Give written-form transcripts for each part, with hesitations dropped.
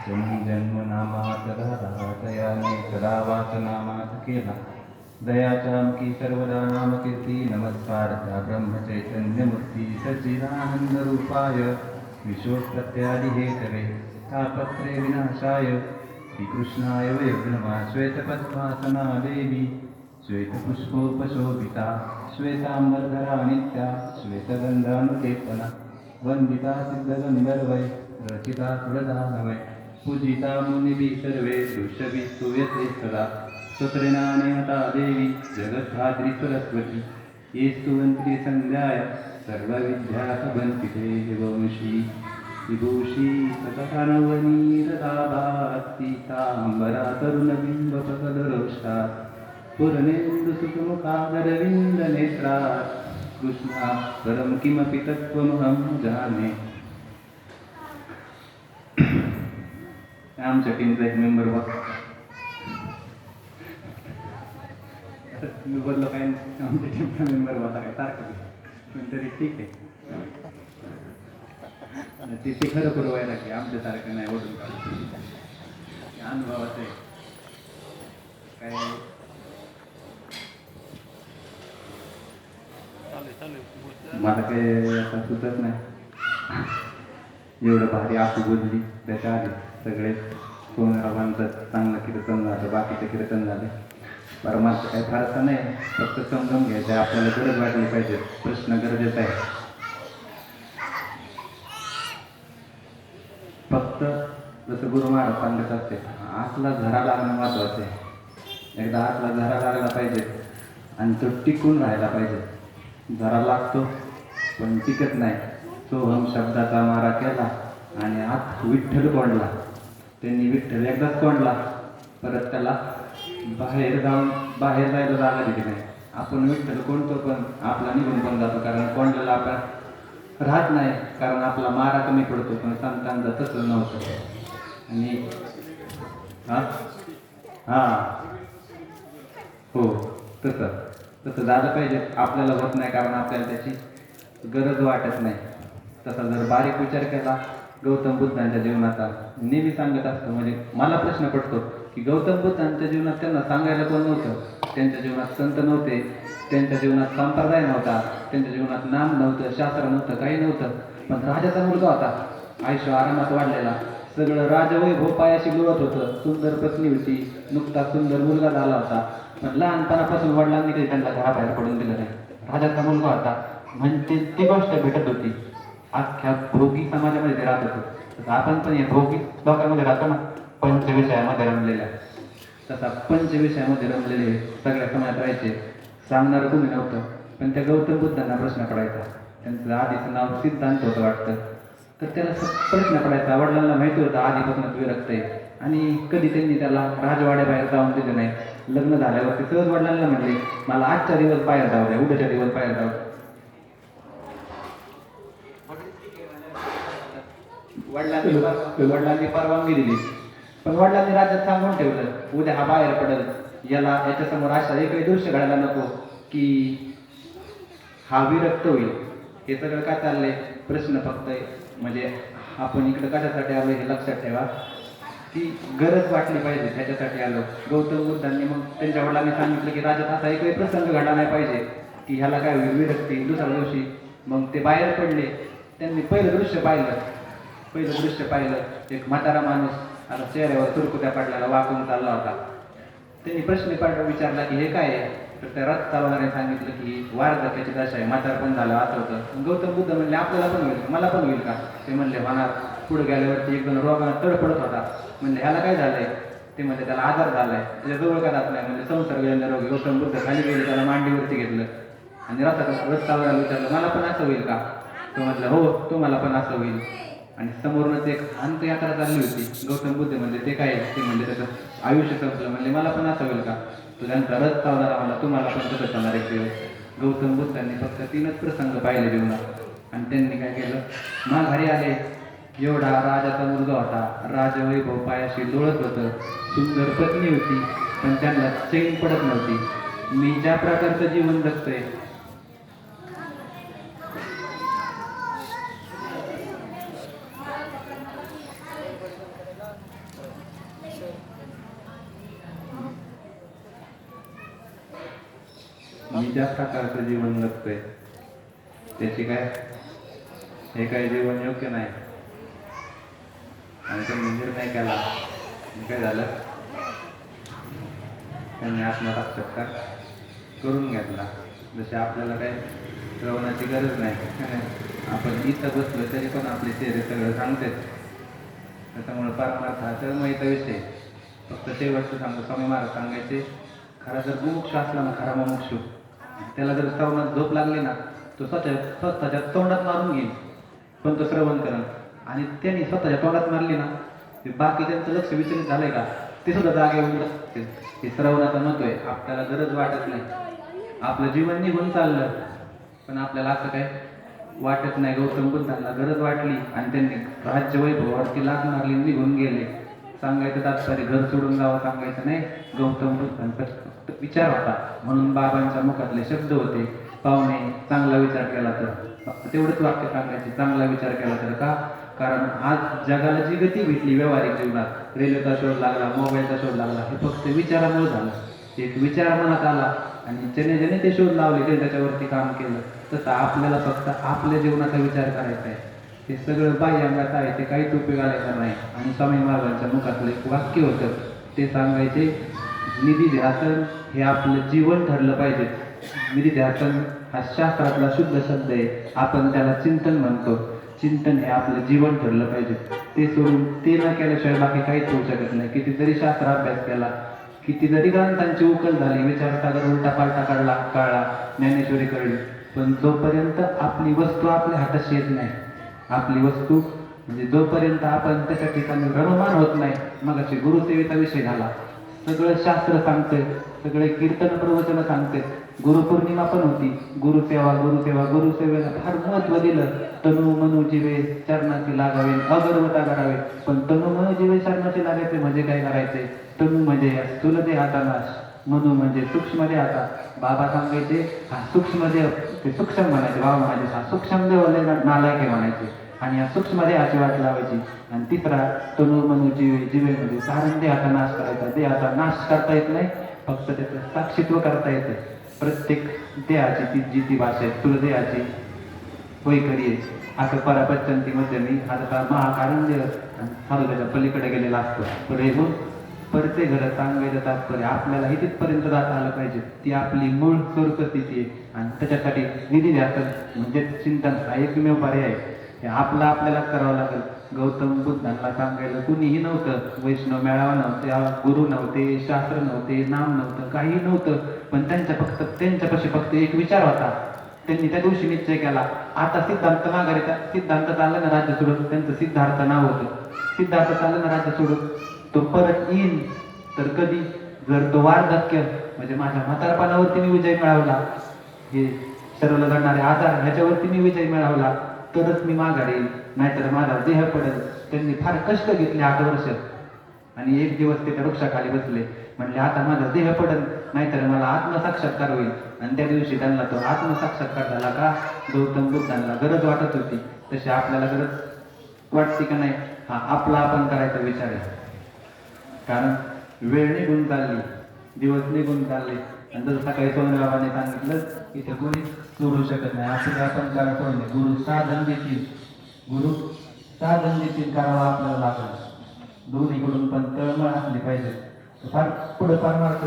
जन्मनामात राधा दयाने सदा वासनामात केला दयाचामकी सर्वदा नाम कीर्ती नमस्कार त्या ब्रह्मचैतन्यमूर्ती सच्चिदानंद रूपाय विश्वोत्पत्त्यादि हेतवे तापत्रे विनाशाय श्रीकृष्णाय वयग्रमा श्वेतपद्मासना देवी श्वेतपुष्पोपशोभिता श्वेतांबरधरा नित्या श्वेतगंधानुलेपना वंदिता सिद्धगंधर्वै रचिता सुरदानवै पूजिता मुनिभिः सर्वे दृश्यभिः स्तूयते सदा स्तोत्रेणानेहता देवी जगद्धात्री सरस्वती ये स्तुवन्ति सन्ध्याय सर्वविद्यासुवन्तिते वंशी विभूषी सततनवनीरदाभात्सीताम्बरा तरुणबिम्बपकलरोष्टात् पूर्णेन्दुसुखमुखादरविन्दनेत्रात् कृष्णा परं किमपि तत्त्वमहं जाने. आमच्या टीमचा एक मेंबर बघ मी बोललो काय आमच्या टीमचा मेंबर होता काय सारखं पण तरी ठीक आहे ते खरं पुरवायला की आमच्यासारखं नाही ओढून अनुभवाचं आहे काय मला काही आता सुचत नाही एवढं भारी आसू बोलली त्याच्या आधी सगळे सोनरावांचं चांगलं कीर्तन झालं बाकीचं कीर्तन झालं परमार्थ काही फारसा नाही फक्त समजून घ्यायचं आपल्याला गरज वाटली पाहिजे प्रश्न गरजेचा आहे फक्त जसं गुरु महाराज सांगत असते आतला झरा लागणं महत्वाचं आहे एकदा आतला झरा लागला पाहिजे आणि तो टिकून राहायला पाहिजे झरा लागतो पण टिकत नाही सोहम शब्दाचा मारा केला आणि आत विठ्ठल कोंडला त्यांनी विठ्ठल एकदाच कोंडला परत त्याला बाहेर जायला जागा दिली नाही आपण विठ्ठल कोणतो पण आपला निघून पण जातो कारण कोंडलेला आपण राहत नाही कारण आपला मारा कमी पडतो पण संतांचं तसं नव्हतं आणि हो तसं झालं पाहिजे आपल्याला होत नाही कारण आपल्याला त्याची गरज वाटत नाही तसा जर बारीक विचार केला गौतम बुद्धांच्या जीवनाचा नेहमी सांगत असतो म्हणजे मला प्रश्न पडतो की गौतम बुद्धांच्या जीवनात त्यांना सांगायला कोण नव्हतं त्यांच्या जीवनात संत नव्हते त्यांच्या जीवनात संप्रदाय नव्हता त्यांच्या जीवनात नाम नव्हतं शास्त्र नव्हतं काही नव्हतं पण राजाचा मुलगा होता आयुष्य आरामात वाढलेला सगळं राजवैभव पायाशी लोळत होतं सुंदर पत्नी होती नुकता सुंदर मुलगा झाला होता पण लहानपणापासून वडिलांनी काही त्यांना घराबाहेर पडून दिलं नाही राजाचा मुलगा होता म्हणजे ती गोष्ट भेटत होती अख्ख्या भोगी समाजामध्ये ते राहत होतं तसं आपण पण या भोगी लोकांमध्ये राहतो ना पंचविषयामध्ये रमलेल्या तसा पंचविषयामध्ये रमलेले सगळ्या समाजात राहायचे सांगणारं कोणी नव्हतं पण त्या गौतम बुद्धांना प्रश्न पडायचा त्यांचं आधीचं नाव सिद्धांत होतं वाटतं तर त्याला प्रश्न पडायचा वडिलांना माहिती होतं आधीपासूनच विरक्त आहे आणि कधी त्यांनी त्याला राजवाड्याबाहेर जाऊन दिलं नाही लग्न झाल्यावरती सहज वडिलांना म्हणले मला आजच्या दिवस बाहेर जाऊ द्या उद्याच्या दिवस बाहेर जाऊ वडिलांनी परवानगी दिली पण वडिलांनी राज्यात सांगून ठेवलं उद्या हा बाहेर पडेल याच्यासमोर अशा एकही दृश्य घडायला नको की हा विरक्त होईल हे सगळं काय चाललंय प्रश्न फक्त म्हणजे आपण इकडे कशासाठी आलो हे लक्षात ठेवा की गरज वाटली पाहिजे ह्याच्यासाठी आलो गौतम बुद्धांनी मग त्यांच्या वडिलांनी सांगितलं की राज्यात असा एकही प्रसंग घडला नाही पाहिजे की ह्याला काय होईल विरक्ती दुसऱ्या दिवशी मग ते बाहेर पडले त्यांनी पहिलं दृश्य पाहिलं एक म्हातारा माणूस आता चेहऱ्यावर तुरकुत्या पडलेला वाकून चालला होता त्यांनी प्रश्न विचारला की हे काय आहे तर त्या रथ चालवणाऱ्याने सांगितलं की वार्धक्याची दशा आहे म्हातारपण झालं असं होतं गौतम बुद्ध म्हणले आपल्याला पण होईल मला पण होईल का ते म्हणले होणार पुढे गेल्यावरती एकदम रोगाने तडफडत होता म्हणले ह्याला काय झालंय ते म्हणजे त्याला आजार झालाय त्याच्या जवळ का जात नाही म्हणजे संसर्गजन्य रोग गौतम बुद्ध खाली गेले त्याला मांडीवरती घेतलं आणि रथ चालवायला विचारलं मला पण असं होईल का तो म्हटलं हो तुम्हाला पण असं होईल आणि समोरनच एक अंत्ययात्रा चालली होती गौतम बुद्ध म्हणजे ते काय ते म्हणजे त्याचं आयुष्य संपलं म्हणजे मला पण असं होईल का तुझ्यांचा रथ चालणारा मला तुम्हाला पण तसंच होणार एक दिवस गौतम बुद्धांनी फक्त 3च प्रसंग पाहिले जीवनात आणि त्यांनी काय केलं माघारी आले एवढा राजाचा मुलगा होता राजवैभव पायाशी लोळत होतं सुंदर पत्नी होती पण त्यांना चैन पडत नव्हती मी ज्या प्रकारचं जीवन जगतोय मी ज्या प्रकारचं जीवन जगतोय त्याची काय हे काही जीवन योग्य नाही आणि त्यांनी निर्णय केला. काय झालं, त्यांनी आत्मसाक्षात्कार करून घेतला. जसे आपल्याला काय श्रवणाची गरज नाही, आपण इथं बसलो तरी पण आपले चेहरे सगळं सांगतात. त्याच्यामुळे परमार्थ हा तळमळीचा विषय. फक्त शेवटचं सांगतो, स्वामी महाराज सांगायचे, खरा जर मुमुक्ष असला ना, खरा मुमुक्षू, त्याला जर श्रवणात झोप लागली ना, तो स्वतःच्या तोंडात मारून घेईल पण तो श्रवण करेल. आणि त्यांनी स्वतःच्या तोंडात मारली ना, ते बाकी त्यांचं लक्ष विचलित झालंय का ते सुद्धा जागे होऊन बसतील. हे श्रवणाचा महत्व आहे. आपल्याला गरज वाटत नाही, आपलं जीवन निघून चाललं पण आपल्याला असं काय वाटत नाही. गौतम बुद्धांना गरज वाटली आणि त्यांनी राज्य वैभवावरती लाग मारली, निघून गेले. सांगायचं तात्पर्य घर सोडून जावं सांगायचं नाही. गौतम बुद्धांचा विचार होता म्हणून बाबांच्या मुखातले शब्द होते, पाहुणे चांगला विचार केला तर. फक्त तेवढंच वाक्य सांगायचे, चांगला विचार केला तर. का? कारण आज जगाला जी गती भेटली व्यवहारिक जीवनात, रेल्वेचा शोध लागला, मोबाईलचा शोध लागला, हे फक्त विचारामुळे झालं. एक विचार मनात आला आणि ज्याने ज्याने ते शोध लावले ते त्याच्यावरती काम केलं. तसं आपल्याला फक्त आपल्या जीवनाचा विचार करायचा आहे. हे सगळं बाह्य अंगात आहे, ते काहीच उपयोग आलेला नाही. आणि स्वामी महाराजांच्या मुखातलं एक वाक्य होतं, ते सांगायचे, निधी ध्यासन हे आपलं जीवन ठरलं पाहिजे. निधी ध्यासन हा शास्त्रातला शुद्ध शब्द आहे, आपण त्याला चिंतन म्हणतो. चिंतन हे आपलं जीवन ठरलं पाहिजे. ते सोडून ते न केल्याशिवाय बाकी काहीच होऊ शकत नाही. कितीतरी शास्त्र अभ्यास केला, किती जरी ग्रंथांची उकल झाली, विचारसागर उलटा पालटा काढला, ज्ञानेश्वरी कळली, पण जोपर्यंत आपली वस्तू आपल्या हाताशी येत नाही, आपली वस्तू म्हणजे जोपर्यंत आपण त्याच्या ठिकाणी रममान होत नाही. मग अशी गुरुसेवेचा विषय झाला. सगळं शास्त्र सांगते, सगळे कीर्तन प्रवचन सांगते. गुरुपौर्णिमा पण होती. गुरुसेवा गुरुसेवेला फार महत्व दिलं. तनु मनु जीवे चरणाची लागावे, अगरवता करावे. पण तनु मनु जीवे चरणाची लागायचे म्हणजे काय करायचे? तनु म्हणजे स्थूल देहाचा नाश, मनु म्हणजे सूक्ष्म देहाचा. बाबा सांगायचे हा सूक्ष्म देह, ते सूक्ष्म म्हणायचे. बाबा म्हणायचे हा सूक्ष्म देह नालायक म्हणायचे आणि या सूक्ष्म देहाची वाट लावायची. आणि तिसरा तनु मनु जीवे, जीवे म्हणजे सारण देहाचा नाश करायचा. देहाचा नाश करता येत नाही, फक्त त्याचं साक्षीत्व करता येतं. प्रत्येक देहाची जी भाषा आहे, स्थूल देहाची वैखरी आहे. असं परापच्चंतीमध्ये मी आता महाकारुण्य आणि फार त्याच्या पलीकडे गेलेला असतो. पुढे येऊन परते घर सांगायचं तात्पर्य आपल्याला ही तिथपर्यंत जाता आलं पाहिजे. ती आपली मूळ स्वरूपस्थिती आहे आणि त्याच्यासाठी निधी ध्यासन म्हणजे चिंतन हा एकमेव पर्याय आहे. हे आपल्याला करावं लागेल. गौतम बुद्धांना सांगायला कुणीही नव्हतं, वैष्णव मेळावा नव्हते, गुरु नव्हते, शास्त्र नव्हते, नाम नव्हतं, काही नव्हतं. पण त्यांच्यापाशी फक्त एक विचार होता. त्यांनी त्या दिवशी निश्चय केला, आता सिद्धांत माघारीचा सिद्धांत चाललं ना राज्य सोडून. त्यांचं सिद्धार्थ नाव होतं. सिद्धार्थ चाललं ना राज्य सोडून, तो परत येईन तर कधी? जर तो वार्धक्य म्हणजे माझ्या म्हातारपणावरती मी विजय मिळवला, हे शरीराला जाणारे आजार ह्याच्यावरती मी विजय मिळवला तरच मी माघारी येईल, नाहीतर माझा देह पडेल. त्यांनी फार कष्ट घेतले 8 वर्ष आणि एक दिवस ते त्या वृक्षाखाली बसले. म्हणले आता माझा देह पडेल, नाहीतर मला आत्मसाक्षात्कार होईल. आणि त्या दिवशी त्यांना तो आत्मसाक्षात्कार झाला. का? गौतम बुद्धांना गरज वाटत होती तशी आपल्याला गरज वाटते का नाही? हा आपला आपण करायचा विचार आहे. कारण वेळ निघून चालली, दिवस निघून चालले आणि जसं सकाळी सोनबाबाने सांगितलं, इथे कोणी सोडू शकत नाही. आपण करा कोण नाही. गुरु साधन देतील करावा आपल्याला लागेल. दोन्हीकडून पण तळमळ असली पाहिजे. फार पुढे परमार्थ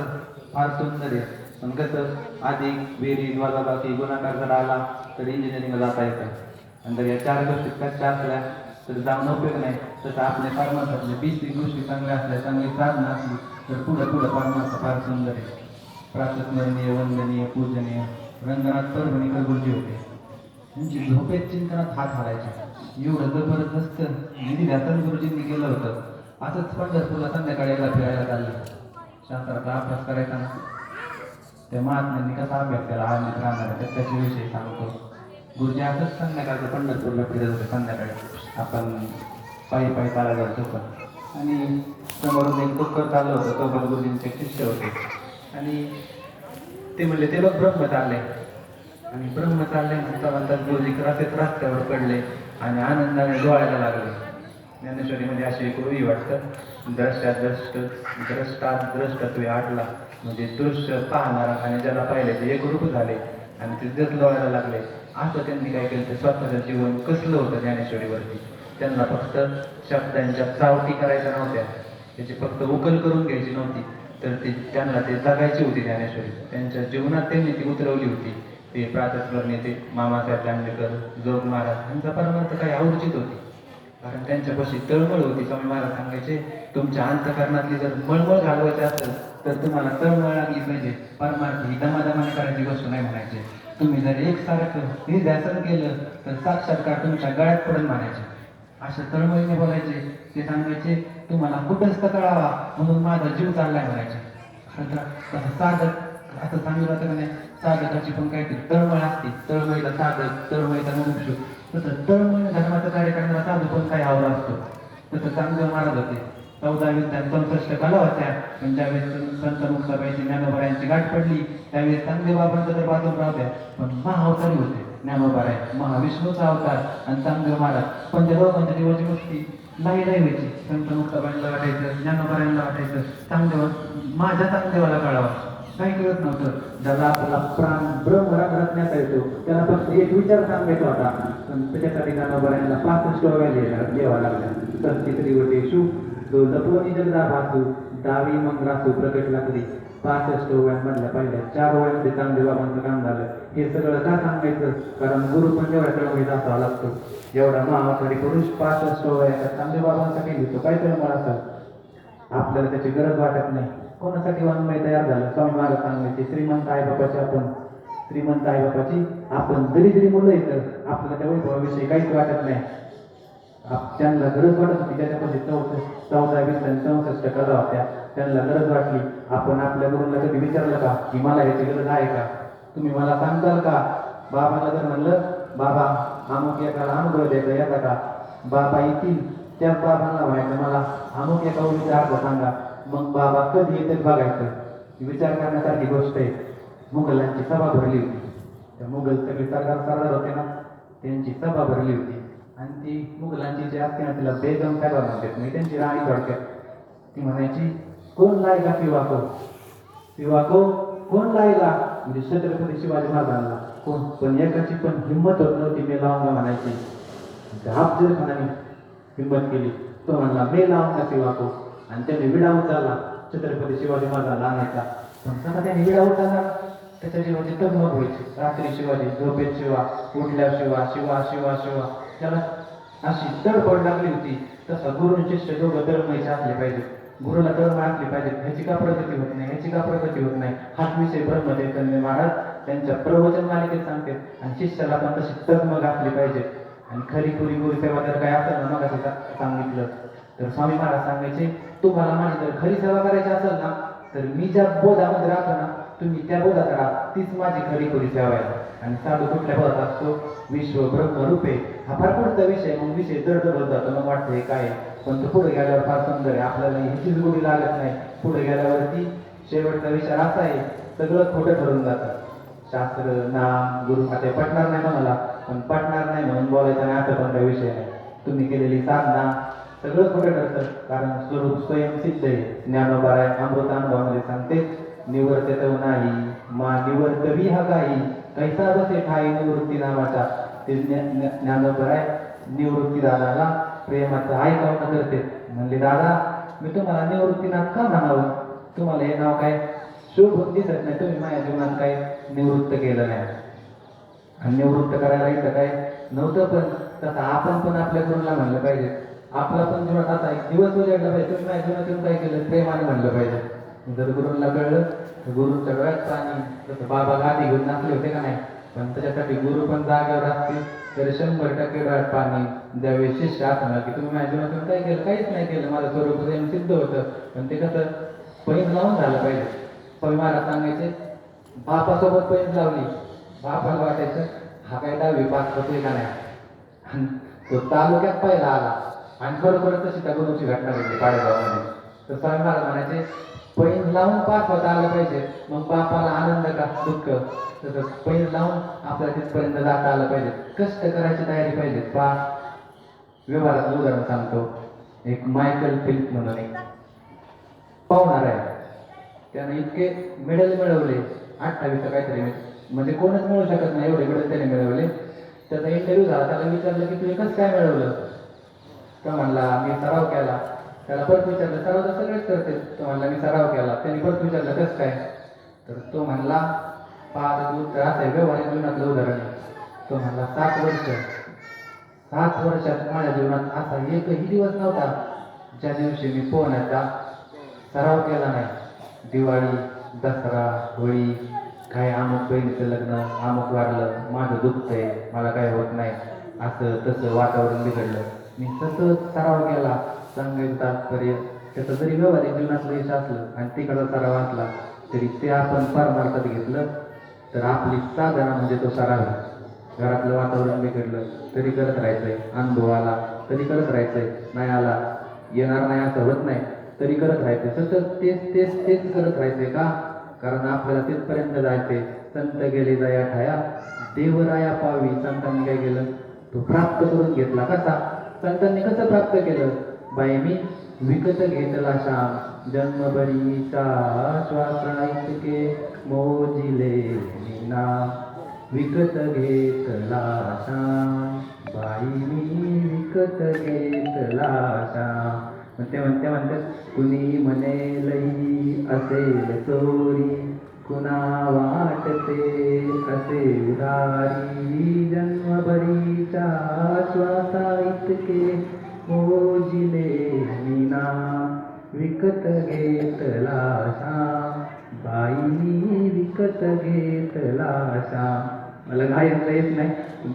फार सुंदर आहे. पण कसं अधिक बेरीज वजाबाकी गुणाकार जर आला तर इंजिनिअरिंगला जाता येतं. आणि जर या 4 गोष्टी कशा असल्या तर जाऊन उपयोग नाही. तसं आपल्या परमार्थातल्या 20 गोष्टी चांगल्या असल्या, चांगली साधना असली तर पुढं परमार्थ फार सुंदर आहे. प्रातस्मरणीय, वंदनीय, पूजनीय. रंगनाथ परभणीकर गुरुजी होते, म्हणजे झोपेत चिंतनात हात घालायचा. एवढं जबरदस्त निधी ध्यासन गुरुजींनी केलं होतं. असंच पंढरपूरला संध्याकाळी एकदा फिरायला चाललं, शास्त्राचा अभ्यास करायचा ना. त्या महात्म्यांनी कसा अभ्यास केला हा मित्र राहणार त्याच्याविषयी सांगतो. गुरुजी असंच संध्याकाळचं पंढरपूरला फिरत होते. संध्याकाळी आपण पायी चालायला जात होतो आणि समोरून एक डुक्कर चाललं होतं. तो पण गुरुजींचे शिष्य होते आणि ते म्हणले ते लोक ब्रह्म चालले आणि ब्रह्म चालले म्हणता गुरुजी असेच रस्त्यावर पडले आणि आनंदाने डोळायला लागले. ज्ञानेश्वरीमध्ये अशी एक ओळी वाटतं, द्रष्टा द्रष्टत्वे आटला म्हणजे दृश्य पाहणारा आणि ज्याला पाहिले ते एकरूप झाले आणि ते जग लोळायला लागले. असं त्यांनी काय केलं, ते स्वतःचं जीवन कसलं होतं ज्ञानेश्वरीवरती. त्यांना फक्त शब्दांच्या चावटी करायच्या नव्हत्या, त्याची फक्त उकल करून घ्यायची नव्हती, तर ते त्यांना ते जगायची होती ज्ञानेश्वरी. त्यांच्या जीवनात त्यांनी ती उतरवली होती. ते प्रातस्मरणीय ते मामासाहेब दांडेकर, जोग महाराज यांचा परमार्थ काही आवडीत होती, कारण त्यांच्यापाशी तळमळ होती. स्वामी महाराज सांगायचे, तुमच्या अंतःकरणातली जर मळमळ घालवायची असेल तर तुम्हाला तळमळ लागली पाहिजे. परमार्थ ही दमादमाने करायची गोष्ट नाही म्हणायचे. तुम्ही जर एकसारखं निर्ध्यासन केलं तर साक्षात्कार तुमच्या गळ्यात पडून म्हणायचे. अशा तळमळीने बोलायचे. ते सांगायचे, तुम्हाला कुटस्थ कळावा म्हणून माझा जीव चाललाय म्हणायचे. खरं तर तसं साधक असं सांगितलं होतं का नाही, साधकाची पण काहीतरी तळमळ असते. तळमळीला साधक, तळमळीला मुमुक्षू. तसं तळमळ धर्माचं कार्य करणारा साधू पण काही आवडा असतो. तसं चांगलं महाराज होते. 14 विद्या 64 कला होत्या, पण ज्यावेळेस संत मुक्ताबाईची ज्ञानोबारायांची गाठ पडली त्यावेळेस चांगले बाबांचं तर बाजून राहत्या, पण महाअवतारी होते. ज्ञानोबाराय महाविष्णूचा अवतार आणि चांगले महाराज पंचलोकांच्या देवाची मुक्ती नाही व्हायची. संत मुक्ताबाईंना वाटायचं, ज्ञानोबारायांना वाटायचं, चांगदेवा माझ्या चांगदेवाला कळावा. काही कळत नव्हतं. ज्याला आपला प्राण ब्रह्म रत्न्याचा येतो त्याला फक्त एक विचार सांगायचा होता, पण त्याच्यासाठी ज्ञानोबारायांना 65 ओव्या लिहाव्या लागल्या. सत्य जो जपोनी जगदा भासू डावी मंगरासू प्रकट लागली. 65 ओव्यांमधल्या पहिल्या 4 ओव्यांमध्ये चांगले बाबांचं काम झालं. हे सगळं का सांगायचं, कारण गुरु पण तेवढ्या तळमळीत असावा लागतो. एवढा महाअवतारी पुरुष 65 ओव्या चांगले बाबांसाठी लिहितो. काय तळमळ असाल, आपल्याला त्याची गरज वाटत नाही. कोणासाठी वाङ्मय तयार झालं. स्वामी महाराज सांगायचे, श्रीमंत आईबापाची आपण दरिद्री मुलं येतं, आपल्याला त्या वैभवाविषयी काहीच वाटत नाही. त्यांना गरज वाटत होती. त्याच्यामध्ये 14, 20 आणि 64 कला होत्या. त्यांना गरज वाटली. आपण आपल्या गुरूंना कधी विचारलं का की मला याची गरज आहे का, तुम्ही मला सांगताल का. बाबाला जर म्हणलं, बाबा अमुक एकाला अनुग्रह द्यायचा येता का, बाबा येतील. त्याच बाबांना म्हणायचं, मला अमुक एका ओळीचा अर्थ सांगा. मग बाबा कधी येतात बघायचं. विचार करण्यासारखी गोष्ट आहे. मुघलांची सभा भरली होती. त्या मुघल सगळे सरदार होते ना, त्यांची सभा भरली होती. आणि ती मुघलांची जी असते ना, तिला बेगम साहेबा म्हणतात. मी त्यांची राणी थोडक्यात. ती म्हणायची, कोण लायला पिवाको कोण लायला, म्हणजे छत्रपती शिवाजी महाराजांना कोण. पण एकाची पण हिंमत होत नव्हती मी लावूंगा म्हणायची. अफजल खानाने हिंमत केली. तो म्हणला मी लावूंगा पिवाको, आणि त्याने विडा उचलला छत्रपती शिवाजी महाराजांना आणायचा. पण कसा त्याने विडा उचलला, त्याच्या जीवाची तगमग व्हायची. रात्री शिवाजी झोपेत शिवा, उठल्या शिवा, शिवा शिवा शिवा. त्याला अशी तडफड लागली होती. तसा गुरु शिष्य दोघं तळमळीचे असले पाहिजे. गुरुला तळमळ असली पाहिजे. ह्याची का प्रगती होत नाही, ह्याची का प्रगती होत नाही. हाच विषय ब्रह्मचैतन्य महाराज त्यांच्या प्रवचन मालिकेत सांगतात. आणि शिष्याला पण तशी तगमग असली पाहिजे. आणि खरी पुरी गुरुसेवा जर काय असेल ना, मग सांगितलं तर स्वामी महाराज सांगायचे, तुम्हाला माझी जर खरी सेवा करायची असेल ना, तर मी ज्या बोधामध्ये राहतो ना, तुम्ही त्या बोधात राहा. तीच माझी खरी पुरी सेवा आहे. आणि साधू कुठल्या बोधात असतो, विश्व ब्रह्म रूपे. हा फार पुढचा विषय. मग विषय जड होत जातो. मग वाटतं हे काय, पण तो पुढे गेल्यावर फार सुंदर आहे. आपल्याला ह्याचीच गोडी लागत नाही. पुढे गेल्यावरती शेवटचा विचार असा आहे, सगळं खोटं ठरून जातं. शास्त्र नाम गुरु खाते पटणार नाही मला, पण पटणार नाही म्हणून बोलायचं नाही असं पण काही विषय नाही. तुम्ही केलेली साधना सगळं खोटं ठरतं, कारण स्वरूप स्वयंसिद्ध आहे. ज्ञानोबाराय अमृतानुभवामध्ये सांगते, निवर्तत नाही मा निवर्तवी हा काही कैसा बसे ठाई निवृत्ती नावाचा. ते ज्ञानोबाराय निवृत्तीदाराला प्रेमाचं ऐकावं करते. म्हणले, दादा मी तुम्हाला निवृत्तीनाथ का म्हणावं, तुम्हाला हे नाव काय शुभ दिसत नाही, तुम्ही माझ्या जीवनात काय निवृत्त केलं नाही. आणि निवृत्त करायला इथं काय नव्हतं, पण तसं आपण पण आपल्या गुरुला म्हणलं पाहिजे. आपला पण जीवनात आता एक दिवस उजाडला पाहिजे, तुम्ही माझ्या जीवनातून काय केलं प्रेमाने म्हणलं पाहिजे. जर गुरुला कळलं तर गुरुच्या डोळ्यात पाणी. जसं बाबा गादी घेऊन नाचले होते का नाही, पण त्याच्यासाठी गुरु पण जागेवर असतील तर 100% डोळ्यात पाणी. ज्यावेळेस शिष्य असणार की तुम्ही माझ्या जीवनातून काय केलं, काहीच नाही केलं, माझं स्वरूप सिद्ध होतं, पण ते कसं पैज लावून झालं पाहिजे. पण मला सांगायचे, बापासोबत पैज लावली, बापाला वाटायचं हा काय 10वी पास होतोय का नाही. तो तालुक्यात पहिला आला आणि बरोबर तशी त्या गुरुची घटना घडली पाडेगावमध्ये. तर स्वामी महाराज म्हणायचे, पैज लावून पास होता आलं पाहिजे, मग बापाला आनंद का दुःख. तसं पैज लावून आपल्याला तिथपर्यंत जाता आलं पाहिजे. कष्ट करायची तयारी पाहिजे. व्यवहाराचं उदाहरण सांगतो. एक मायकल फिलिप म्हणून एक पाहुणार आहे. त्यानं इतके मेडल मिळवले 28 काहीतरी म्हणजे कोणच मिळू शकत नाही एवढे मेडल त्याने मिळवले. त्याचा इंटरव्ह्यू झाला, त्याला विचारलं की तुम्ही कसं काय मिळवलं? तो म्हणला मी सराव केला. त्याला परत विचारलं सराव तर सगळेच करते. तो म्हणला मी सराव केला. त्यांनी परत विचारलं कसं काय? तर तो म्हणला पाच उत्तर असं व्यवहारिक जीवनातलं उदाहरण आहे. तो म्हणला 7 वर्षात माझ्या जीवनात असा एकही दिवस नव्हता ज्या दिवशी मी पोहण्याचा सराव केला नाही. दिवाळी, दसरा, होळी, काय अमुक बहिणीचं लग्न, अमुक वारलं, माझं दुखतंय, मला काय होत नाही, असं तसं वातावरण बिघडलं, मी सतत सराव केला. सांगायचं तात्पर्य त्याचं जरी व्यवहारिक जीवनातलं यश असलं आणि तिकडचा सराव असला तरी ते आपण परमार्थात घेतलं तर आपली साधना म्हणजे तो सराव आहे. घरातलं वातावरण बिघडलं तरी करत राहायचंय, अनुभव आला तरी करत राहायचंय, नाही आला येणार नाही असं होत नाही तरी करत राहायचंय, सतत तेच करत राहायचंय. का? कारण आपल्याला तिथपर्यंत जायचंय. संत गेले जाया ठाया देवराया पावी. संतांनी काय केलं? तो प्राप्त करून घेतला. कसा? संतांनी कसं प्राप्त केलं? बाई मी विकत घेतला श्याम जन्मभरीचा श्वास इतके मोजिले नाम. विकत घेतला श्याम बाई मी विकत घेतला श्याम. म्हणतात कुणी म्हणे लई असेल चोरी, कुणा वाटते असे उदारी. जन्मभरीच्या श्वासा इतके मोजिले मीना. विकत घेतला श्याम बाई मी विकत घेतला श्याम. मला गायनला येत नाही,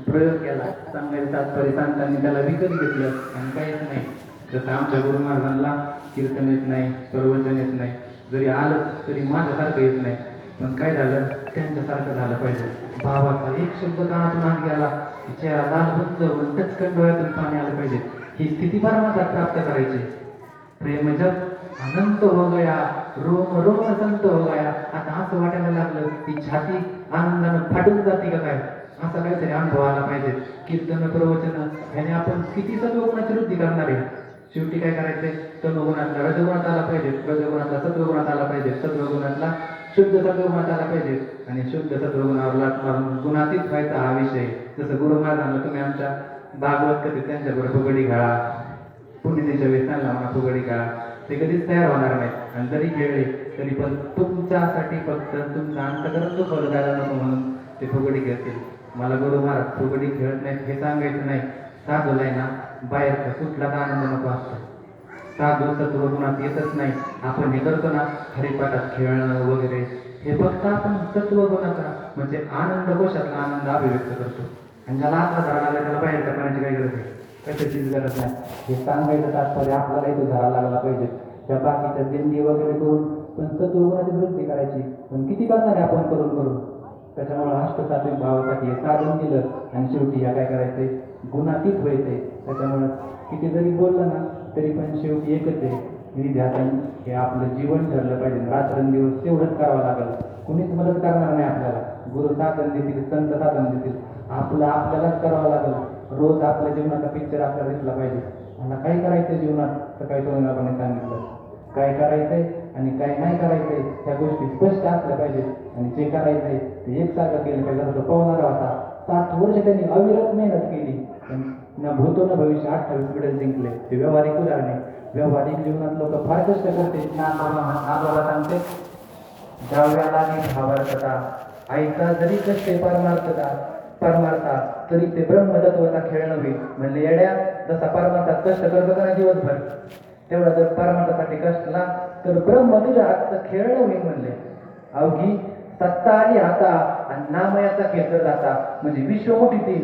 प्रयोग केला. सांगायचं तात्पर्य संतांनी त्याला विकत घेतलं आणि काहीच नाही. जसं आमच्या गुरु महाराजांना कीर्तन येत नाही, प्रवचन येत नाही, जरी आलं तरी माझ्यासारखं येत नाही. पण काय झालं? त्यांच्यासारखं झालं पाहिजे. भावाचा एक शब्द कानातून आत गेला चेहरा लाल बंद होऊन टचकन डोळ्यातून पाणी आलं पाहिजे. ही स्थिती परमार्थात प्राप्त करायची. प्रेम जब अनंत हो गया, रोम रोम संत हो गया. आता असं वाटायला लागलं की छाती आनंदानं फाटून जाते का काय? असा काहीतरी अनुभव आला पाहिजे. कीर्तन प्रवचन ह्याने आपण किती सत्वगुणाची वृद्धी करणार आहे? शेवटी काय करायचंय? तमोगुणातला रजगुणात आला पाहिजे, रजगुणातला सत्वगुणात आला पाहिजे, सत्वगुणातला शुद्ध सत्वगुणात आला पाहिजे आणि शुद्ध सत्वगुणावर लाट मारून गुणातीत व्हायचा हा विषय. जसं गुरु महाराजांना तुम्ही आमच्या भागवत कधी त्यांच्याबरोबर फुगडी खेळा, पुण्यतेच्या वेळेस त्यांना म्हणा फुगडी खेळा, ते कधीच तयार होणार नाही. आणि जरी खेळले तरी पण तुमच्यासाठी फक्त तुमचं अंतकरण दुखवलं जायला नको म्हणून ते फुगडी खेळतील. मला गुरु महाराज फुगडी खेळत नाहीत हे सांगायचं नाही. साधूलाय ना बाहेरचा कुठलाच आनंद नको असतो. साधू सत्वगुणात येतच नाही. आपण हे करतो ना हरिपाठात खेळणं वगैरे, हे फक्त आपण सत्वगुणाचा म्हणजे आनंद कोशातला आनंद अभिव्यक्त करतो. आणि ज्याला आत्मा धरा लागला त्याला बाहेर करण्याची काही गरज आहे? कशाचीच गरज नाही. हे सांगायचं तात्पर्य आपल्याला इथं धरा लागला पाहिजे. त्या बाकीच्या दिंडी वगैरे करून पण सत्वगुणाची वृत्ती करायची. पण किती करणार आहे आपण करून? त्याच्यामुळे अष्टसात्विक भावासाठी हे साधन केलं आणि शेवटी ह्या काय करायचंय? गुणातीत व्हायचंय. त्याच्यामुळं किती जरी बोललं ना तरी पण शेवटी एकच आहे, विध्यासन. हे आपलं जीवन ठरलं पाहिजे. रात्रंदिवस तेवढंच करावं लागेल. कुणीच मदत करणार नाही आपल्याला. गुरु साधन देतील, संत साधन देतील, आपलं आपल्यालाच करावं लागेल. रोज आपल्या जीवनाचा पिक्चर आपल्याला दिसला पाहिजे. मला काय करायचं जीवनात? सकाळी सोनाराने सांगितलं काय करायचंय आणि काय नाही करायचंय ह्या गोष्टी स्पष्ट असल्या पाहिजेत. आणि जे करायचंय ते एकसारखं केलं पाहिजे. जसं तो पवनारा होता, 7 वर्ष त्यांनी अविरत मेहनत केली, न भूतो न भविष्य 28 मेडल जिंकले. ते व्यावहारिक उदाहरण आहे. व्यावहारिक जीवनात लोक फार कष्ट करते. आजोबा सांगते द्रव्याला भावार्थता आईचा जरी कष्ट परमार्था तरी ते ब्रह्मतत्वाचा खेळ नव्हे. म्हणले येड्या, जसा परमार्थात कष्ट करतो का दिवसभर, तेवढा जर परमार्थासाठी कष्टला तर ब्रह्म तुझ्या हातचा खेळ नव्हे. म्हणले अवघी सत्ता आली हाता आणि नामयाचा खेळ जाता. म्हणजे विश्व मोठी ती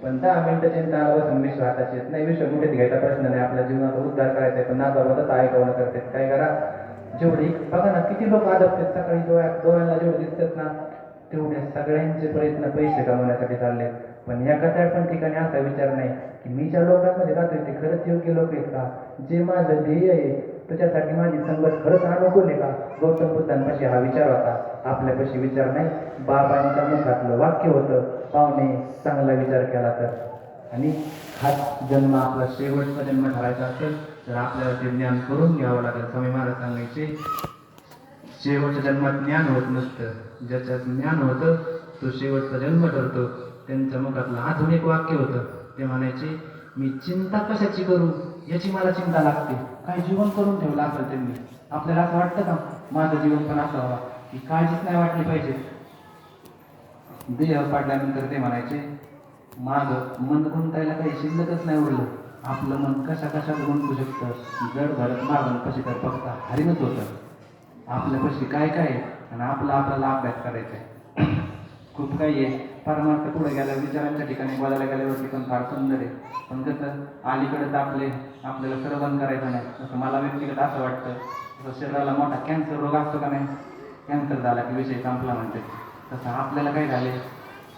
पण 10 मिनिटं चिंता बसून विश्व हाताची येत नाही. विश्व मोठीत घ्यायचा प्रश्न नाही. आपल्या जीवनाचा उद्धार करायचा आहे. पण नागाबाबत ऐकवणं करते. काय करा? जेवढी बघा ना किती लोक आदपतात. सकाळी डोळ्याला जेवढे दिसतात ना तेवढे सगळ्यांचे प्रयत्न पैसे कमवण्यासाठी चालले. पण या कथाळ पण ठिकाणी असा विचार नाही की मी ज्या लोकांमध्ये राहतोय ते खरंच योग्य लोक आहेत का? जे माझं ध्येय आहे त्याच्यासाठी माझी संगत खरंच अनुकूल आहे का? गौतम बुद्धांपाशी हा विचार होता, आपल्यापाशी विचार नाही. बाबांच्या मुखातलं वाक्य होतं, पाहुणे चांगला विचार केला तर. आणि हा जन्म आपला शेवटचा जन्म ठरायचा असेल तर आपल्याला ते ज्ञान करून घ्यावं लागेल. स्वामी महाराज सांगायचे शेवटच्या जन्मात ज्ञान होत नसतं, ज्याच्यात ज्ञान होतं तो शेवटचा जन्म ठरतो. त्यांच्या मुखातलं आधुनिक वाक्य होतं, ते म्हणायचे, मी चिंता कशाची करू, याची मला चिंता लागते. काय जीवन करून ठेवलं असेल त्यांनी. आपल्याला असं वाटतं का माझं जीवन पण असावं की काळजीच नाही वाटली पाहिजे. देह पाडल्यानंतर ते म्हणायचे, माझं मन गुंतायला काही शिल्लकच नाही उरलं. आपलं मन कशा कशात गुंतू शकतं, जड भरत मागून कशी तर फक्त हरिणच होतं. आपल्यापाशी काय काय आणि आपल्याला अभ्यास करायचा आहे. खूप काही आहे. परमार्थ पुढे गेल्या विचारांच्या ठिकाणी बोलायला गेल्यावरती पण फार सुंदर आहे. पण कसं अलीकडे आपल्याला श्रवण करायचं नाही. तसं मला व्यक्तिगत असं वाटतं, तसं शरीराला मोठा कॅन्सर रोग असतो का नाही, कॅन्सर झाला की विषय संपला म्हणते, तसं आपल्याला काय झाले,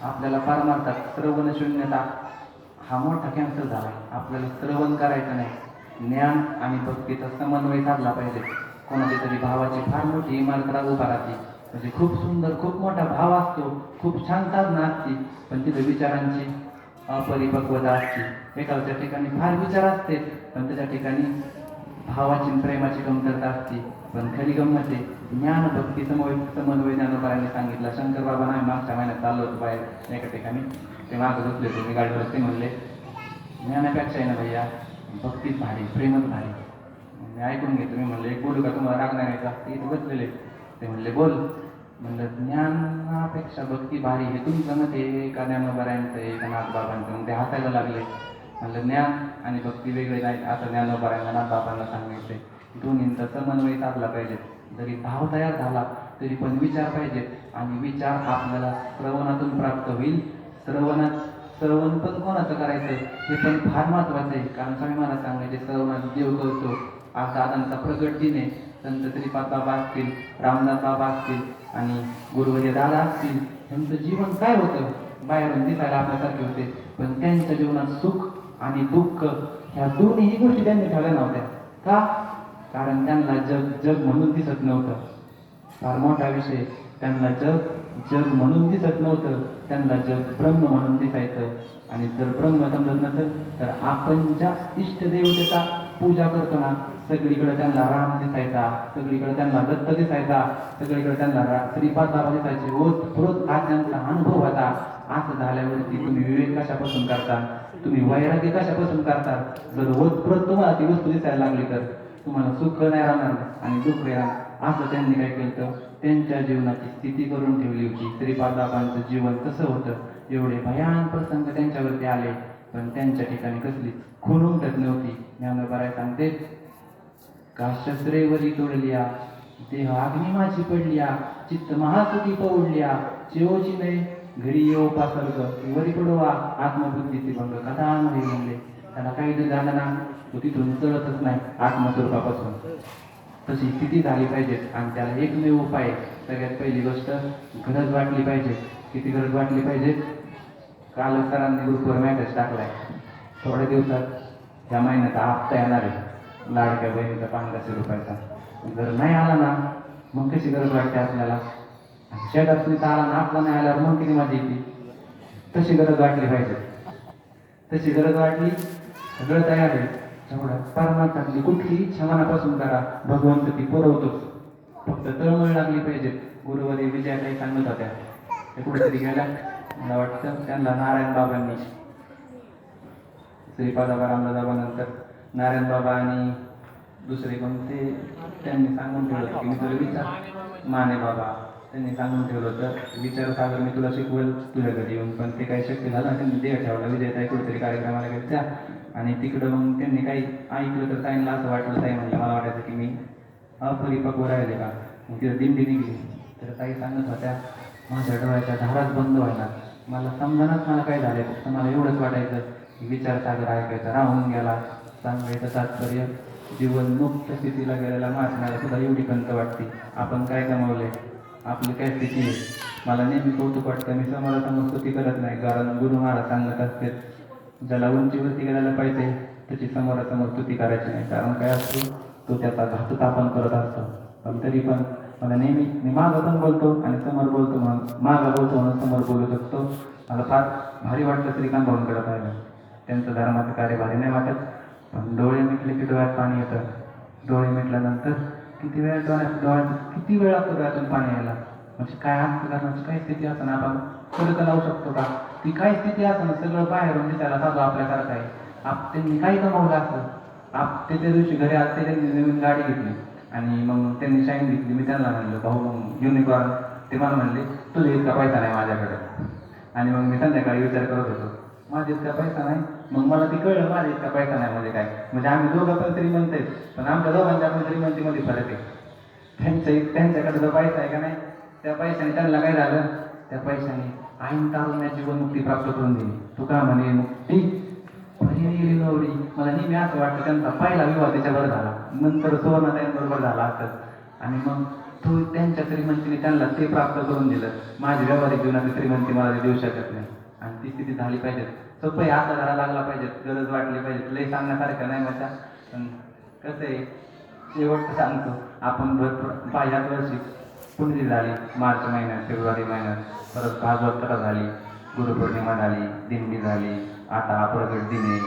आपल्याला परमार्थात श्रवण शून्यता हा मोठा कॅन्सर झाला. आपल्याला श्रवण करायचं नाही. ज्ञान आणि भक्तीचा समन्वय साधला पाहिजे. कोणाची तरी भावाची फार मोठी इमारत उभा राहते, म्हणजे खूप सुंदर खूप मोठा भाव असतो, खूप छान साधना असते, पण तिथे विचारांची अपरिपक्वता असते. एखाद्या ठिकाणी फार विचार असते, पण त्याच्या ठिकाणी भावाची प्रेमाची कमतरता असते. पण खरी गंमत आहे, ज्ञान भक्ती समन्वय ज्ञानोबारांनी सांगितलं. शंकर बाबा नाही मागच्या महिन्यात चाललो होतो बाहेर एका ठिकाणी, ते मागं बसले होते, मी गाडीवर, ते म्हणले, ज्ञानापेक्षा आहे ना भैया भक्तीच भारी, प्रेमच भारी. मी ऐकून घेतो. मी म्हणलं, एक बोलू का, तुम्हाला राग नाही का, इथे बसलेले. ते म्हणले, बोल. म्हणलं, ज्ञानापेक्षा भक्ती भारी, हे तुमचं मत आहे का ज्ञानोबारायांचं आहे का नाथबाबांचं? मग ते हसायला लागले. म्हणलं, ज्ञान आणि भक्ती वेगळे नाही, असं ज्ञानोबारायांना नाथबाबांना सांगायचे. दोन्हींचा समन्वय साधला पाहिजे. जरी भाव तयार झाला तरी पण विचार पाहिजे, आणि विचार आपल्याला श्रवणातून प्राप्त होईल. श्रवण पण कोणाचं करायचं हे पण फार महत्त्वाचं आहे. कारण स्वामी महाराज सांगायचे, श्रवणात देव करतो. आज दादांचा प्रगट दिन आहे. संत श्रीपाद बाबा असतील, रामदास बाबा असतील आणि गुरुवर्य दादा असतील, त्यांचं जीवन काय होतं, बाहेरून दिसायला आपल्यासारखे होते, पण त्यांच्या जीवनात सुख आणि दुःख ह्या दोन्ही गोष्टी त्यांनी ठेवल्या नव्हत्या. का? कारण त्यांना जग म्हणून दिसत नव्हतं. फार मोठा विषय. त्यांना जग म्हणून दिसत नव्हतं, त्यांना जग ब्रह्म म्हणून दिसायचं. आणि जर ब्रह्म समजत नसेल तर आपण ज्या इष्टदेवतेचा पूजा करतो ना, सगळीकडे त्यांना राम दिसायचा, सगळीकडे त्यांना दत्त दिसायचा, सगळीकडे त्यांना श्रीपाद बाबा दिसायचे. रोज हा त्यांचा अनुभव होता. असं झाल्यावरती तुम्ही विवेक कशापासून करता, तुम्ही वैराग्य कशापासून करता? जर रोज तुम्हाला ती वस्तू दिसायला लागली तर तुम्हाला सुख नाही राहणार आणि दुःख राहणार. असं त्यांनी काय केलं, त्यांच्या जीवनाची स्थिती करून ठेवली होती. श्रीपाद बाबांचं जीवन कसं होतं, एवढे भयान प्रसंग त्यांच्यावरती आले, पण त्यांच्या ठिकाणी कसली खून उमटत नव्हती. ज्ञानोबा सांगते, का शस्त्रेवरी तोडलिया, देह अग्निमाची पडलिया, चित्त महासुखी पौडलिया, चिवची नाही घरी येऊ पासर्ग, वरी पडवा आत्मबुद्धीचे भंग, कथा नाही म्हणले. त्याला काही जर झालं ना, तो तिथून चढतच नाही आत्मस्वरूपापासून. तशी स्थिती झाली पाहिजे. आणि त्याला एकमेव उपाय, सगळ्यात पहिली गोष्ट गरज वाटली पाहिजे. किती गरज वाटली पाहिजे? काल सरांनी ग्रुपवर मॅसेज टाकलाय, थोड्या दिवसात या महिन्याचा हप्ता येणार आहे लाडक्या बहिणीचा 500 रुपयाचा. जर नाही आला ना, मग कशी गरज वाटते आपल्याला. शेजारचा आला ना, आपला नाही आल्यावर मग किती मजा येते. तशी गरज वाटली पाहिजे. तशी गरज वाटली, सगळं तयार आहे. तेवढं परमार्थातली कुठली इच्छा मनापासून करा, भगवंत ती पुरवतोच. फक्त तळमळ लागली पाहिजे. गुरुवारी विजयाताई सांगत होत्या, ते कुठेतरी गेल्या, मला वाटतं त्यांना नारायण बाबांनी, श्रीपाद बाबा रामदास बाबानंतर नारायण बाबा आणि दुसरे कोणते त्यांनी सांगून ठेवलं होतं की मी तुला विचार, माने बाबा त्यांनी सांगून ठेवलं होतं, विचार सागर मी तुला शिकवेल तुझ्या घरी येऊन. पण ते काही शक्य झालं. त्यांनी देह ठेवला. विजयताई कुठेतरी कार्यक्रमाला गेल्या आणि तिकडं मग त्यांनी काही ऐकलं तर ताईंना असं वाटलं, ताई म्हणलं मला वाटायचं की मी अपरिपक्व राहिले का. मग तिथं दिंडी निघली तर ताई सांगत होत्या, माझ्या डोळ्याच्या धाराच बंद व्हायला, मला समजानच मला काय झालं. फक्त मला एवढंच वाटायचं की विचार सागर ऐकायचा राहून गेला. सांगायचं तात्पर्य, जीवन मुक्त स्थितीला गेलेला माणसाला सुद्धा एवढी खंत वाटते, आपण काय गमावले, आपली काय स्थिती आहे. मला नेहमी कौतुक वाटतं, मी समोरासमोर स्तुती करत नाही, कारण गुरु महाराज सांगत असते, ज्याला उंचीवरती गेलेला पाहिजे त्याची समोरासमोर स्तुती करायची नाही. कारण काय असतो, तो त्याचा घाततापण करत असतो. पण तरी पण मला नेहमी, मी मागं पण बोलतो आणि समोर बोलतो म्हणून, मागं बोलतो म्हणून समोर बोलू शकतो. मला फार भारी वाटतं श्रीकांत भाऊंकडे पाहिलं. त्यांचं धर्माचं कार्य भारी नाही वाटत, पण डोळे मिटले की डोळ्यात पाणी येतं. डोळे मिटल्यानंतर किती वेळ डोळ्यात किती वेळ लागतो डोळ्यातून पाणी यायला. म्हणजे काय अंतःकरणाची काय स्थिती असं आपण खरं लावू शकतो का? ती काय स्थिती असं सगळं बाहेरून दिसायला साधं आपल्यासारखं आहे. त्यांनी काही कमवलं असं. ते त्या दिवशी घरी आले त्यांनी नवीन गाडी घेतली आणि मग त्यांनी शाईन घेतली. मी त्यांना म्हणलं भाऊ मग युनिकॉर्न. ते मला म्हणले तुझा इतका पैसा नाही माझ्याकडे. आणि मग मी संध्याकाळी विचार करत होतो माझा इतका पैसा नाही. मग मला ते कळलं माझा इतका पैसा नाही म्हणजे काय. म्हणजे आम्ही दोघं पण श्रीमंत आहेत पण आमच्या दोघांच्या पण श्रीमंतीमध्ये फरक आहे. त्यांच्याकडे जो पैसा आहे का नाही त्या पैशाने त्यांना काय झालं, त्या पैशाने आईन तारुण्या जीवनमुक्ती प्राप्त करून दिली. तू का म्हणे मुक्ती नवरी. मला नेहमी असं वाटतं त्यांचा पहिला विवाह त्याच्यावर झाला, नंतर सुवर्ण त्यांच्याबरोबर झाला असत आणि मग तो त्यांच्या श्रीमंतीने त्यांना ते प्राप्त करून दिलं. माझी व्यावहारिक जीवनाची श्रीमंती मला ते देऊ शकत नाही आणि ती स्थिती झाली पाहिजे. सोपं हात धरा लागला पाहिजे, गरज वाटली पाहिजे. लय सांगण्यासारखं नाही माझ्या, पण कसं आहे शेवट सांगतो. आपण भरपूर ह्याच वर्षी पुण्यतिथी झाली मार्च महिन्यात, फेब्रुवारी महिन्यात, परत भागवत झाली, गुरुपौर्णिमा झाली, दिंडी झाली, आता प्रगट दिने,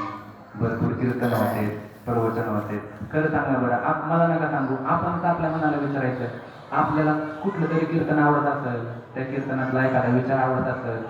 भरपूर कीर्तन होते, प्रवचन होते. खरं सांगा बरं, मला नका सांगू, आपण का आपल्या मनाला विचारायचं. आपल्याला कुठलं तरी कीर्तन आवडत असेल, त्या कीर्तनातला एखादा विचार आवडत असेल,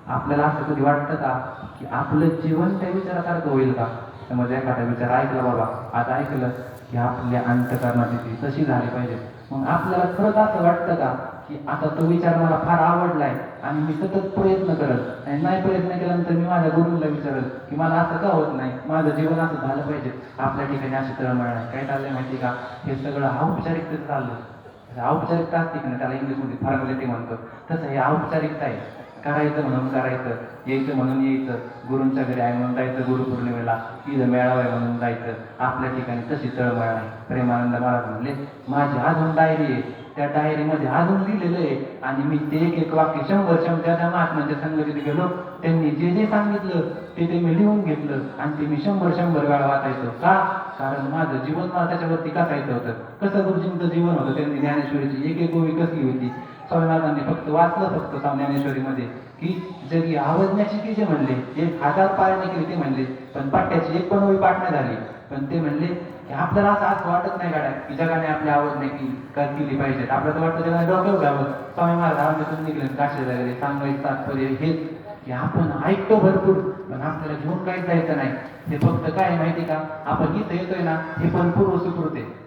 आपल्याला असं कधी वाटतं का की आपलं जीवन त्या विचारासारखं होईल का? समज एखादा विचार ऐकला बाबा, आता ऐकलं की आपल्या अंतःकरणाची ती तशी झाली पाहिजे. मग आपल्याला खरंच असं वाटतं का की आता तो विचार मला फार आवडलाय आणि मी सतत प्रयत्न करत आणि नाही प्रयत्न केल्यानंतर मी माझ्या गुरुला विचारल की मला असं का होत नाही, माझं जीवन असं झालं पाहिजे. आपल्या ठिकाणी अशी तळमळ नाही. काय चाललंय माहिती का, हे सगळं औपचारिकतेचं चाललं. औपचारिकता असते की नाही, त्याला इंग्लिशमध्ये फॉर्मॅलिटी म्हणतो, तसं हे औपचारिकता आहे. करायचं म्हणून करायचं, यायचं म्हणून यायचं, गुरूंच्या घरी आहे म्हणून जायचं, गुरुपौर्णिमेला ईद मेळावा आहे म्हणून जायचं. आपल्या ठिकाणी तशी तळमळ आहे. प्रेमानंद महाराज म्हणले माझी अजून डायरी आहे, त्या डायरीमध्ये अजून लिहिलेलं आहे आणि मी ते एक एक वाक्य 100 त्या महात्मांच्या संगतीत गेलो, त्यांनी जे जे सांगितलं ते मी लिहून घेतलं आणि ते मी 100 वेळा वाचायचो. का? कारण माझं जीवन मला त्याच्यावरती कसायचं होतं. कसं गुरुजींचं जीवन होतं, त्यांनी ज्ञानेश्वरीची एक एक गोवी कसली होती. स्वामीनाथांनी फक्त वाचलं फक्त ज्ञानेश्वरीमध्ये की जगी आवडण्याची की जे म्हणले 1000 पारणे केली ते म्हणले, पण पाट्याची एक पण ओळी पाठ नाही झाली. पण ते म्हणले की आपल्याला असं वाटत नाही गाड्या की जगाने आपली आवड नाही केली पाहिजे. आपल्याला तर वाटतं जगाने डोक्यावर घ्यावं. स्वामी महाराज आवडण्यातून निघले काशी वगैरे सांगायचं तात्पर्य हेच की आपण ऐकतो भरपूर पण आपल्याला घेऊन काहीच जायचं नाही. हे फक्त काय माहिती का, आपण इथं येतोय ना हे पण पूर्व सुकृत आहे.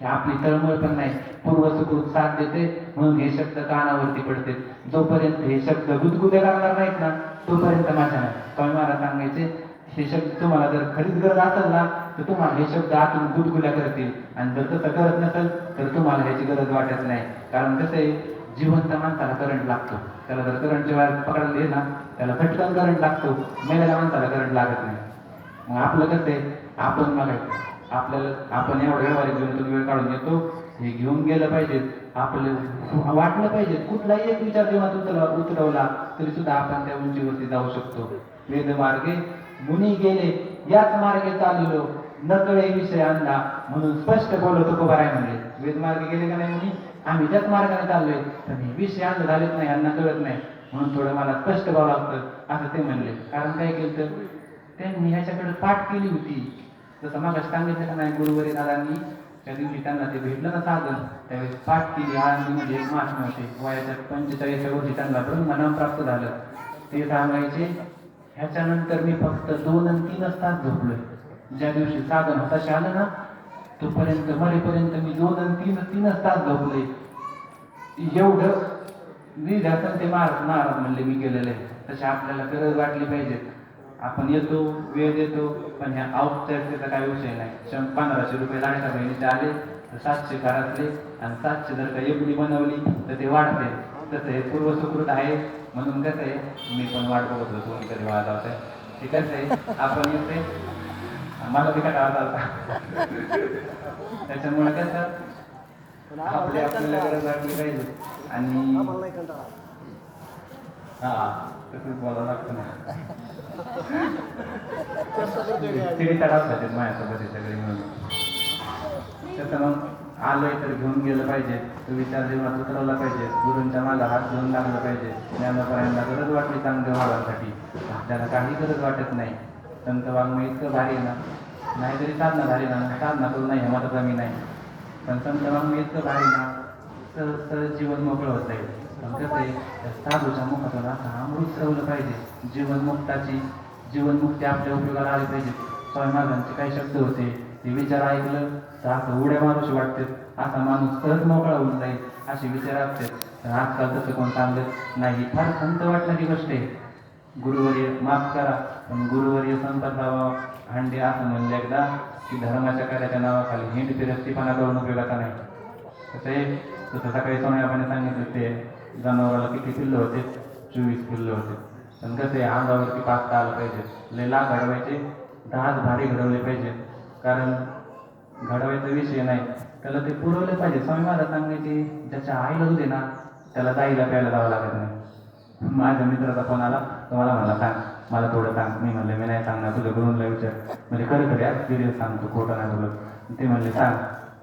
आपली तळमळ पण नाही, पूर्व सुकृत साथ देते म्हणून हे शब्द कानावरती पडते. जोपर्यंत हे शब्द गुदगुद्या लागणार नाहीत ना तोपर्यंत माझ्या नाही. स्वामी महाराज सांगायचे हे शब्द तुम्हाला जर खरीच गरज असेल ना तर तुम्हाला हे शब्द आतून गुदगुल्या करतील आणि जर तसं करत नसेल तर तुम्हाला ह्याची गरज वाटत नाही. कारण कसं आहे, जिवंत माणसाला करंट लागतो. त्याला जर करंटच्या वेळेस पकडले ना त्याला झटकन करंट लागतो, मेलेल्या माणसाला करंट लागत नाही. मग आपलं कसं आहे, आपण आपण एवढं व्यवहारिक जीवनातून वेळ काढून येतो, हे घेऊन गेलं पाहिजे. आपलं वाटलं पाहिजे कुठलाही एक विचार जीवनात उतरवला तरी सुद्धा आपण त्या उंचीवरती जाऊ शकतो. वेद मार्गे मुनी गेले याच मार्गे चाललो, नकळे विषय आणला म्हणून स्पष्ट बोलतो तुकोबाराय म्हणले. वेद मार्गे गेले का नाही मुनी, आम्ही त्याच मार्गाने चाललोय पण हे विषय आणलं झालेच नाही, यांना कळत नाही म्हणून थोडं मला स्पष्ट बोलावं लागतं असं ते म्हणले. कारण काय केलं तर त्यांनी ह्याच्याकडे पाठ केली होती. जसं मागास सांगितलं का नाही, गुरुवरी दादांनी त्या दिवशी त्यांना ते भेटलं ना साधन, त्यावेळेस पाठ केली. आळंदीमध्ये एक महात्मा होते, वयाच्या 45व्या वर्षी त्यांना ब्रह्मनाम प्राप्त झालं. ते सांगायचे ह्याच्यानंतर मी फक्त 2 आणि 3 तास झोपलोय. ज्या दिवशी साधन हाताशी आलं ना तोपर्यंत मरेपर्यंत मी 2 आणि 3 तास झोपलोय. एवढं निध्यासन ते महाराज म्हणले मी केलेलं आहे. तशी आपल्याला गरज वाटली पाहिजे. आपण येतो, वेळ देतो, पण ह्या औपचारिकतेचा काही विषय नाही. 1500 रुपये लाडक्या बहिणीचे आले तर 700 घरातले आणि 700 जर का एवढी बनवली तर ते वाढते. तसं हे पूर्व सुकृत आहे. म्हणून कसं आहे, मी पण वाट बघत होतो कोणी कधी वाजवत आहे. ते कसं आहे, आपण येते मला बी काय आवाज त्याच्यामुळे कसं आपल्याला गरज वाटली पाहिजे आणि तसंच बोलावं लागतं ना. चिडी तडाव जाते माझ्यासोबत सगळे मिळून. तसं मग आलोय तर घेऊन गेलं पाहिजे, तो विचार जीवनात उतरवला पाहिजे, गुरूंच्या मागं हात घेऊन लागलं पाहिजे. ज्ञानोपरायणला गरज वाटली चांगल्या वाढांसाठी, आपल्याला काही गरज वाटत नाही. संत वाङ्मय इतकं भारी ना, नाहीतरी साधना झाली ना, साधना करून नाही हेमत कमी नाही. पण संत वाङ्मय इतकं भारी ना, सहज जीवन मोकळं होत आहे. पण कसं आहे, त्या साधूच्या मुखातून असं अमृत सरवलं पाहिजे. जीवनमुक्ती आपल्या उपयोगाला आली पाहिजे. स्वामी महाराजांचे काही शब्द होते, ते विचार ऐकलं तर असं उड्या मारूशी वाटते, असा माणूस सहज मोकळा होऊन जाईल असे विचार असते. तर आजकाल तसं कोण चांगलं नाही. फार संत वाटण्याची गोष्ट आहे. गुरुवर्य माफ करा, पण गुरुवर्य संपदावा हांडे असं म्हणलं एकदा की धर्माच्या कार्याच्या नावाखाली हिंड फिरस्तीपणा करून उपयोगाचा नाही. कसं आहे, तसं सकाळी सोन्याबाने सांगितलं ते जनावराला किती पिल्लं होते, 24 पिल्लं होते. पण कसं आहे, अंगावरती पाचता आलं पाहिजे. लय लाख घडवायचे, 10 भारी घडवले पाहिजे. कारण घडवायचा विषय नाही, त्याला ते पुरवलं पाहिजे. स्वामी महाराज सांगायचे, ज्याच्या आईला दूध आहे ना, त्याला दाईला प्यायला जावं लागत नाही. माझ्या मित्राचा फोन आला, तर मला म्हणला सांग, मला थोडं सांग. मी म्हणले मी नाही सांगणार, तुझ्या गुरुंना विचार. म्हणजे खरं खरं आज सिरियस सांगतो, खोटं नाही बोलत. ते म्हणले सांग.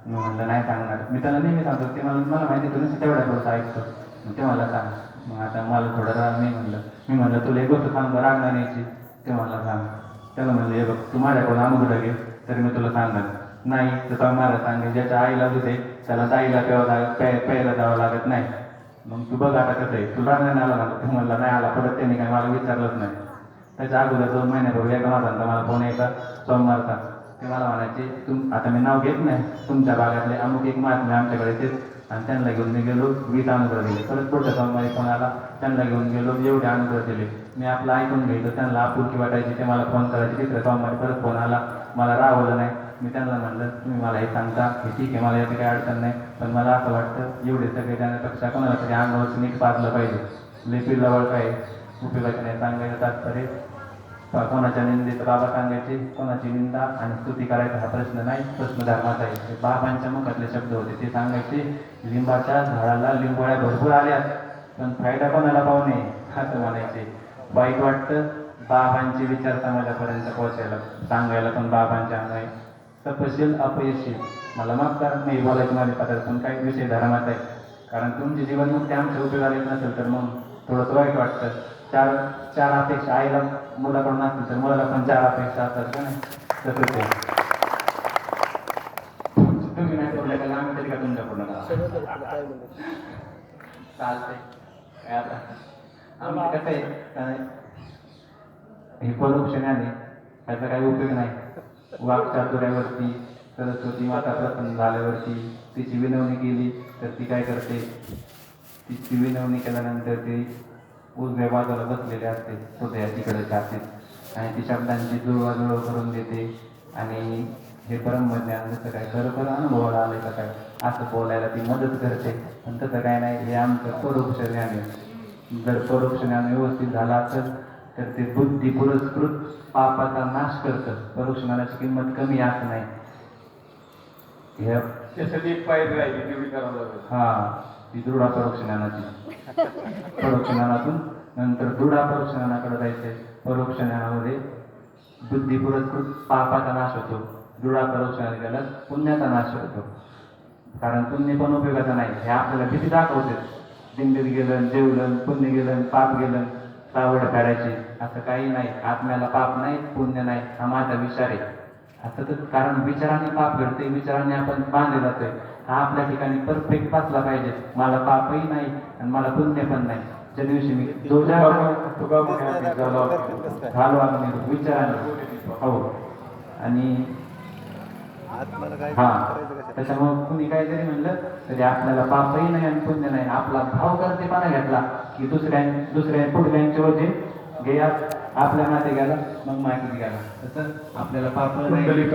मी म्हणलं नाही सांगणार. मी त्याला नेहमी सांगतो, ते मला माहिती तुम्ही तेवढ्या थोडंसं ऐकतो. ते मला सांग. मग आता मला थोडं राग. मी म्हणलं तुला एक गोष्ट सांगतो राग नाही न्यायची. ते मला सांग. त्याला म्हणलं हे बघ, तू माझ्याकडून अमुक घे तरी मी तुला सांगणार नाही. तर तो मला सांगेल, ज्याच्या आईला दूध आहे त्याला ताईला प्यायला जावं लागत नाही. मग तू बघ आता कसं आहे, तू रांगण आला ना. तू म्हणला नाही आला, परत त्यांनी काय मला विचारलंच नाही. त्याच्या अगोदर 2 महिन्यापूर्वी एका माझा मला फोन यायचा सोमवारचा. ते मला म्हणायचे, आता मी नाव घेत नाही, तुमच्या भागातले अमुक एक महात्मे आमच्याकडे येते आणि त्यांना घेऊन मी गेलो, 20 अनुग्रह दिले. परत पुढच्या सोमवारी फोन आला, त्यांना घेऊन गेलो, एवढे अनुग्रह दिले. मी आपलं ऐकून घ्यायचं, त्यांना आपुलकी वाटायची, ते मला फोन करायचे. तिसऱ्या सोमवारी परत फोन आला, मला राहवलं नाही. मी त्यांना म्हणलं तुम्ही मला हे सांगता हे ठीक आहे, मला याची काही अडचण नाही, पण मला असं वाटतं एवढे सगळे जाण्यापेक्षा कोणाला तरी अंगावरचं नीट पाजलं पाहिजे. लेपी जवळ काय उपयोगाचे नाही. सांगायचं तात्पर्य, कोणाच्या निंदेत बाबा सांगायचे, कोणाची निंदा आणि स्तुती करायचा हा प्रश्न नाही, प्रश्न धर्माचा आहे. ते बाबांच्या मुखातले शब्द होते. ते सांगायचे, लिंबाच्या झाडाला लिंबोळ्या भरपूर आल्यात, पण फायदा कोणाला पाहू नये असं म्हणायचे. वाईट वाटतं बाबांचे विचार समाजापर्यंत पोहोचायला सांगायला, पण बाबांच्या नाही. तपशील अपयशी मला माफ करा, नाही बोलायचं माझे पात्र, पण काही विषय धर्माचा आहे. कारण तुमची जीवनमुक्ती आमच्या उपयोगाला येत नसेल तर मग थोडंसं वाईट वाटतं. चार अपेक्षा आईला मुलाकडून असतील तर मुलाला पण 4 अपेक्षा असतात का नाही, तसंच आहे. तुम्ही नाही बोलले का आम्ही तरी का तुमच्याकडून चालतंय. काय आता आम्ही कसं आहे, हे परोक्ष ज्ञान आहे, त्याचा काही उपयोग नाही. वाक्चातुर्यावरती सरस्वती माता प्रसन्न झाल्यावरती तिची विनवणी केली तर ती काय करते, तिची विनवणी केल्यानंतर ती उजव्या बाजूला बसलेले असते, हृदयाचीकडे असते आणि ती शब्दांची जुळवाजुळव करून देते. आणि हे ब्रह्मज्ञान जसं काय खरोखर अनुभवाला आलं का काय असं बोलायला ती मदत करते. पण तसं काय नाही, हे आमचं परोक्ष ज्ञान आहे. जर परोक्ष ज्ञान व्यवस्थित झालं असेल तर ते बुद्धी पुरस्कृत पापाचा नाश करतं. परोक्ष ज्ञानाची किंमत कमी असं नाही. त्यासाठी एक पायरी राहिली तेवढी करावं लागेल. ती दृढ परोक्ष ज्ञानाची. परोक्ष ज्ञानातून नंतर दृढ परोक्ष ज्ञानाकडे जायचंय. परोक्ष ज्ञानामध्ये बुद्धी पुरस्कृत पापाचा नाश होतो. दृढ परोक्ष ज्ञान केला पुण्याचा नाश होतो. कारण पुण्य पण उपयोगाचं नाही, हे आपल्याला भीती दाखवते. दिंडीत गेलं, जेवलं, पुण्य गेलं, पाप गेलं, सावड काढायची असं काही नाही. आत्म्याला पाप नाही, पुण्य नाही, हा माझा विचार आहे. असं तर कारण विचाराने पाप घडते, विचाराने आपण बांधले जातोय. हा आपल्या ठिकाणी परफेक्ट पाचला पाहिजे. मला पापही नाही आणि मला पुण्य पण नाही. ज्या दिवशी मी झालो आम्ही विचाराने हो. आणि त्याच्यामुळे कुणी काय जरी म्हणलं तरी आपल्याला पापही नाही आणि पुण्य नाही. आपला भाव करतेपणा घेतला की दुसऱ्या पुढल्यांचे ओझे गेला, आपल्या माते गेला, मग माहिती गेला. तसं आपल्याला पाप नाही.